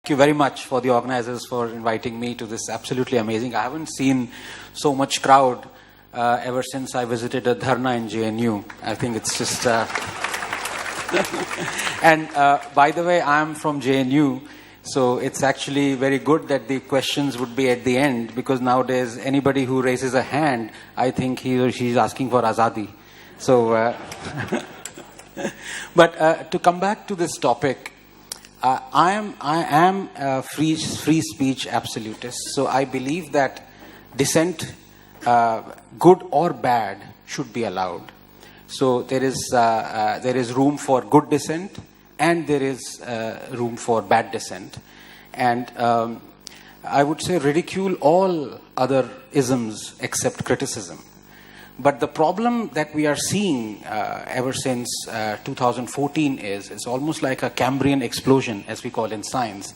Thank you very much for the organizers for inviting me to this absolutely amazing. I haven't seen so much crowd ever since I visited a dharna in JNU. I think it's just... And by the way, I'm from JNU, so it's actually very good that the questions would be at the end, because nowadays anybody who raises a hand, I think he or she is asking for azadi. So, but to come back to this topic, I am a free speech absolutist. So I believe that dissent, good or bad, should be allowed. So there is room for good dissent, and there is room for bad dissent. And I would say ridicule all other isms except criticism. But the problem that we are seeing ever since 2014 is it's almost like a Cambrian explosion, as we call in science,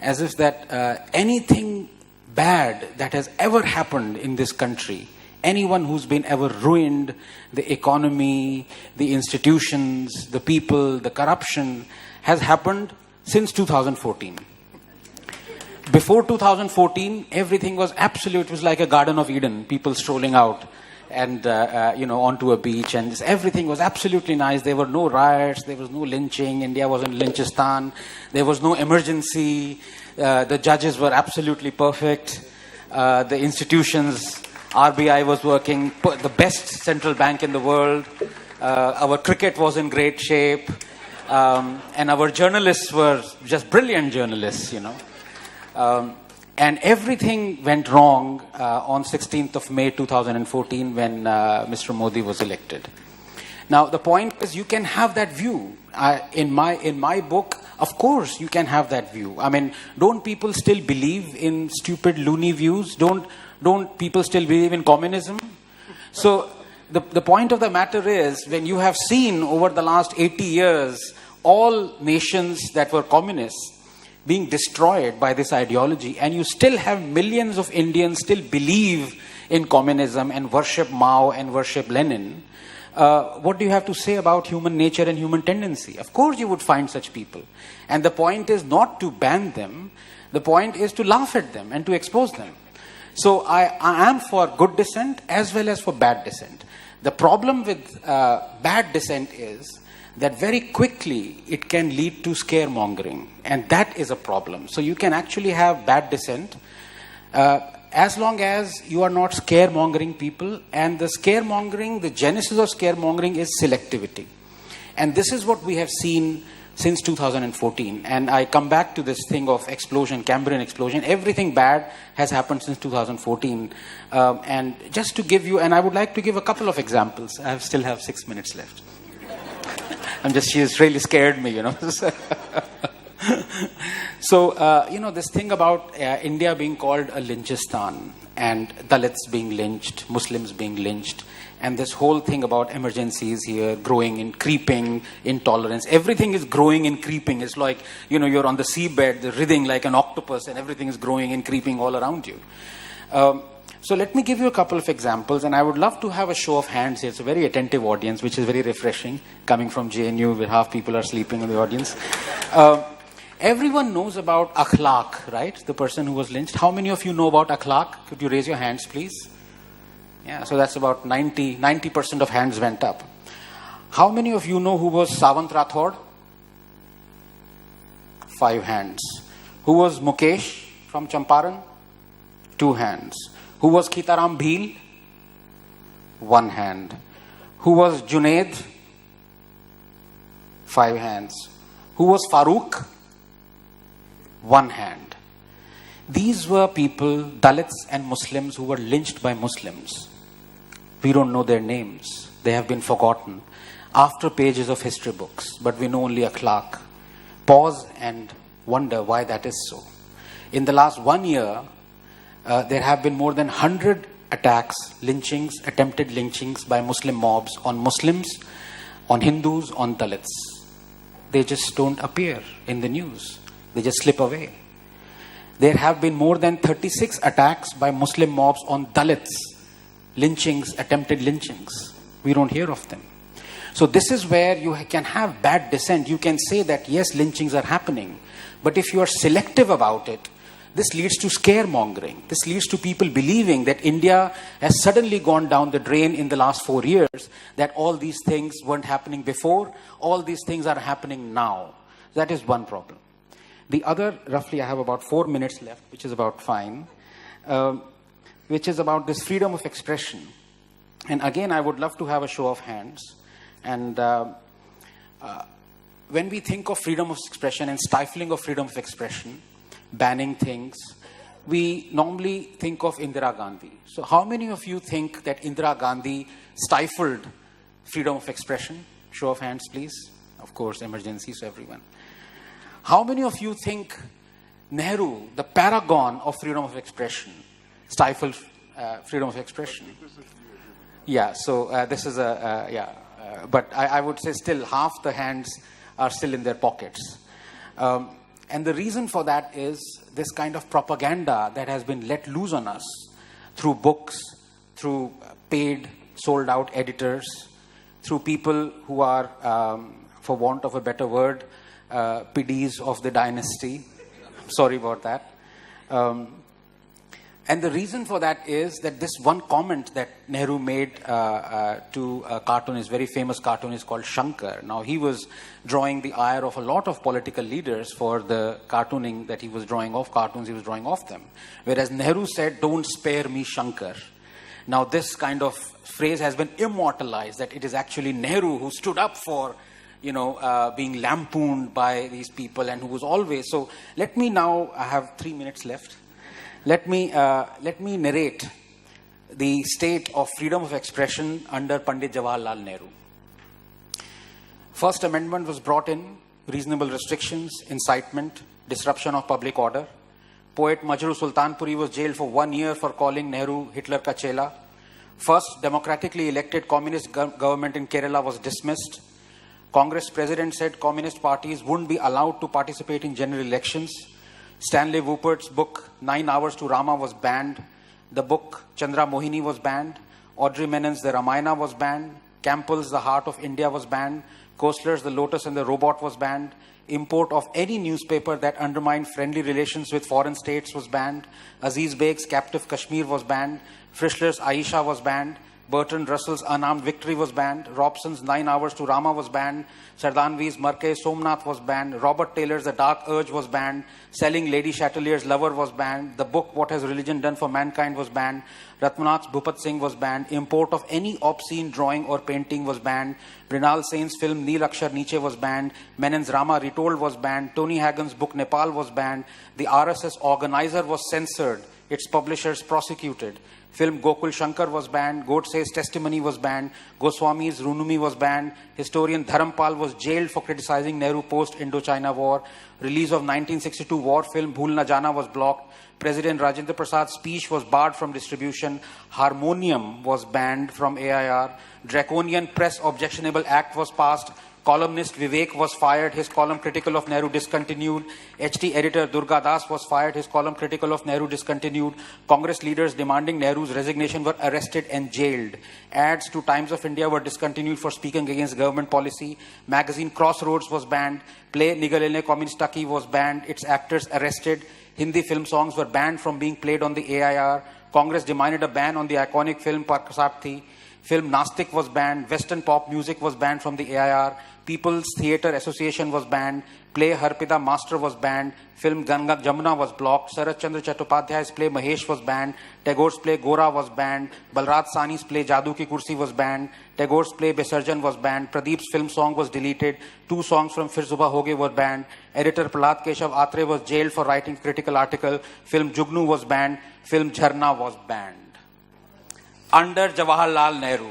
as if that anything bad that has ever happened in this country, anyone who's been ever ruined, the economy, the institutions, the people, the corruption, has happened since 2014. Before 2014, everything was absolute. It was like a Garden of Eden, people strolling out and onto a beach, and everything was absolutely nice. There were no riots, there was no lynching, India wasn't Lynchistan, there was no emergency, the judges were absolutely perfect, the institutions, RBI was working, the best central bank in the world, our cricket was in great shape, and our journalists were just brilliant journalists, And everything went wrong on 16th of May 2014 when Mr. Modi was elected. Now, the point is, you can have that view. In my book, of course, you can have that view. I mean, don't people still believe in stupid, loony views? Don't people still believe in communism? So, the point of the matter is, when you have seen over the last 80 years, all nations that were communists being destroyed by this ideology, and you still have millions of Indians still believe in communism and worship Mao and worship Lenin, what do you have to say about human nature and human tendency? Of course you would find such people. And the point is not to ban them, the point is to laugh at them and to expose them. So I am for good dissent as well as for bad dissent. The problem with bad dissent is that very quickly it can lead to scaremongering, and that is a problem. So you can actually have bad dissent as long as you are not scaremongering people, and the genesis of scaremongering is selectivity. And this is what we have seen since 2014. And I come back to this thing of explosion, Cambrian explosion. Everything bad has happened since 2014. And just to give you, and I would like to give a couple of examples. I still have 6 minutes left. She has really scared me, So, this thing about India being called a Lynchistan, and Dalits being lynched, Muslims being lynched, and this whole thing about emergencies here, growing and creeping, intolerance. Everything is growing and creeping. It's like, you're on the seabed, writhing like an octopus, and everything is growing and creeping all around you. So let me give you a couple of examples, and I would love to have a show of hands here. It's a very attentive audience, which is very refreshing, coming from JNU, where half people are sleeping in the audience. Everyone knows about akhlaq, right? The person who was lynched. How many of you know about akhlaq? Could you raise your hands, please? Yeah, so that's about 90% of hands went up. How many of you know who was Sawant Rathod? 5 hands. Who was Mukesh from Champaran? 2 hands. Who was Khitaram Bhil? 1 hand. Who was Junaid? 5 hands. Who was Farooq? 1 hand. These were people, Dalits and Muslims, who were lynched by Muslims. We don't know their names. They have been forgotten after pages of history books, but we know only akhlaq. Pause and wonder why that is so. In the last 1 year, there have been more than 100 attacks, lynchings, attempted lynchings by Muslim mobs on Muslims, on Hindus, on Dalits. They just don't appear in the news. They just slip away. There have been more than 36 attacks by Muslim mobs on Dalits, lynchings, attempted lynchings. We don't hear of them. So this is where you can have bad dissent. You can say that, yes, lynchings are happening. But if you are selective about it, this leads to scaremongering. This leads to people believing that India has suddenly gone down the drain in the last 4 years, that all these things weren't happening before, all these things are happening now. That is one problem. The other, roughly I have about 4 minutes left, which is about fine, which is about this freedom of expression. And again, I would love to have a show of hands. And when we think of freedom of expression and stifling of freedom of expression, banning things, we normally think of Indira Gandhi. So how many of you think that Indira Gandhi stifled freedom of expression? Show of hands, please. Of course, emergency, so everyone. How many of you think Nehru, the paragon of freedom of expression, stifled freedom of expression? Yeah, so this is but I would say still half the hands are still in their pockets. And the reason for that is this kind of propaganda that has been let loose on us through books, through paid, sold out editors, through people who are, for want of a better word, PDs of the dynasty. Sorry about that. And the reason for that is that this one comment that Nehru made to a cartoonist, very famous cartoonist called Shankar. Now, he was drawing the ire of a lot of political leaders for the cartooning that he was drawing of, cartoons he was drawing of them. Whereas Nehru said, "Don't spare me, Shankar." Now, this kind of phrase has been immortalized, that it is actually Nehru who stood up for, being lampooned by these people, and who was always... So let me now, I have 3 minutes left. Let me narrate the state of freedom of expression under Pandit Jawaharlal Nehru. First Amendment was brought in, reasonable restrictions, incitement, disruption of public order. Poet Majru Sultanpuri was jailed for 1 year for calling Nehru Hitler ka chela. First democratically elected communist government in Kerala was dismissed. Congress president said communist parties wouldn't be allowed to participate in general elections. Stanley Wupert's book 9 Hours to Rama was banned. The book Chandra Mohini was banned. Audrey Menon's The Ramayana was banned. Campbell's The Heart of India was banned. Koestler's The Lotus and the Robot was banned. Import of any newspaper that undermined friendly relations with foreign states was banned. Aziz Beg's Captive Kashmir was banned. Frischler's Aisha was banned. Bertrand Russell's Unarmed Victory was banned. Robson's 9 Hours to Rama was banned. Sardanvi's Marke Somnath was banned. Robert Taylor's The Dark Urge was banned. Selling Lady Chatelier's Lover was banned. The book What Has Religion Done for Mankind was banned. Ratmanath's Bhupat Singh was banned. Import of any obscene drawing or painting was banned. Mrinal Sen's film Neel Akshar Niche was banned. Menon's Rama Retold was banned. Tony Hagen's book Nepal was banned. The RSS organizer was censored. Its publishers prosecuted. Film Gokul Shankar was banned. Godse's Testimony was banned. Goswami's Runumi was banned. Historian Dharampal was jailed for criticizing Nehru post-Indochina War. Release of 1962 war film Bhul Na Jana was blocked. President Rajendra Prasad's speech was barred from distribution. Harmonium was banned from AIR. Draconian Press Objectionable Act was passed. Columnist Vivek was fired. His column critical of Nehru discontinued. HT editor Durga Das was fired. His column critical of Nehru discontinued. Congress leaders demanding Nehru's resignation were arrested and jailed. Ads to Times of India were discontinued for speaking against government policy. Magazine Crossroads was banned. Play Nigalene Communistaki was banned. Its actors arrested. Hindi film songs were banned from being played on the AIR. Congress demanded a ban on the iconic film Parkasapthi. Film Nastik was banned. Western pop music was banned from the AIR. People's Theatre Association was banned. Play Harpida Master was banned. Film Ganga Jamuna was blocked. Sarat Chandra Chattopadhyay's play Mahesh was banned. Tagore's play Gora was banned. Balraj Sani's play Jadoo Ki Kursi was banned. Tagore's play Besarjan was banned. Pradeep's film song was deleted. 2 songs from Fir Subah Hoge were banned. Editor Prahlad Keshav Atre was jailed for writing critical article. Film Jugnu was banned. Film Jharna was banned. Under Jawaharlal Nehru.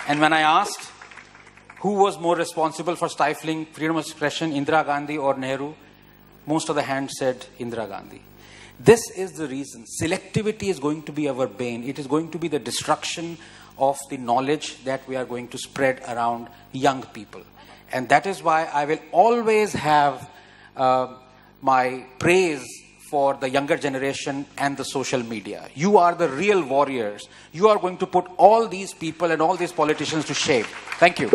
And when I asked who was more responsible for stifling freedom of expression, Indira Gandhi or Nehru, most of the hands said Indira Gandhi. This is the reason. Selectivity is going to be our bane. It is going to be the destruction of the knowledge that we are going to spread around young people. And that is why I will always have my praise for the younger generation and the social media. You are the real warriors. You are going to put all these people and all these politicians to shame. Thank you.